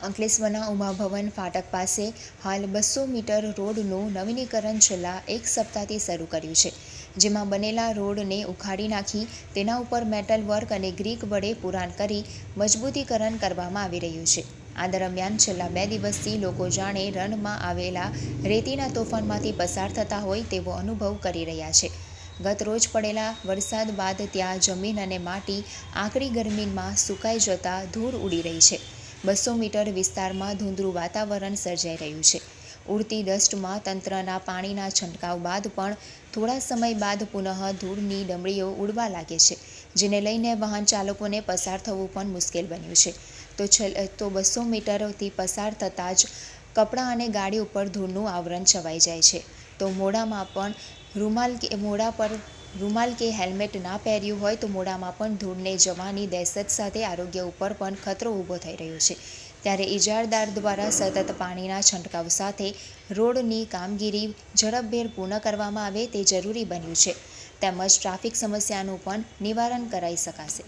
અંકલેશ્વરના ઉમાભવન ફાટક પાસે હાલ 200 મીટર રોડનું નવીનીકરણ છેલ્લા એક સપ્તાહથી શરૂ કર્યું છે, જેમાં બનેલા રોડને ઉખાડી નાખી તેના ઉપર મેટલ વર્ક અને ગ્રીક વડે પુરાણ કરી મજબૂતીકરણ કરવામાં આવી રહ્યું છે. આ દરમિયાન છેલ્લા 2 દિવસથી લોકો જાણે રણમાં આવેલા રેતીના તોફાનમાંથી પસાર થતા હોય તેવો અનુભવ કરી રહ્યા છે. ગત રોજ પડેલા વરસાદ બાદ ત્યાં જમીન અને માટી આકરી ગરમીમાં સુકાઈ જતા ધૂળ ઉડી રહી છે. 200 મીટર વિસ્તારમાં ધૂંધળું વાતાવરણ સર્જાઈ રહ્યું છે. ઉડતી ડસ્ટમાં તંત્રના પાણીના છંટકાવ બાદ પણ થોડા સમય બાદ પુનઃ ધૂળની ડમરીઓ ઉડવા લાગે છે, જેને લઈને વાહન ચાલકોને પસાર થવું પણ મુશ્કેલ બન્યું છે. તો 200 મીટરથી પસાર થતાં જ કપડાં અને ગાડી ઉપર ધૂળનું આવરણ છવાઈ જાય છે. તો મોઢામાં પણ રૂમાલ કે હેલ્મેટ ના પહેર્યું હોય તો મોઢામાં પણ ધૂળને જવાની દહેશત સાથે આરોગ્ય ઉપર પણ ખતરો ઊભો થઈ રહ્યો છે. ત્યારે ઇજારદાર દ્વારા સતત પાણીના છંટકાવ સાથે રોડની કામગીરી ઝડપભેર પૂર્ણ કરવામાં આવે તે જરૂરી બન્યું છે, તેમજ ટ્રાફિક સમસ્યાનું પણ નિવારણ કરાઈ શકાશે.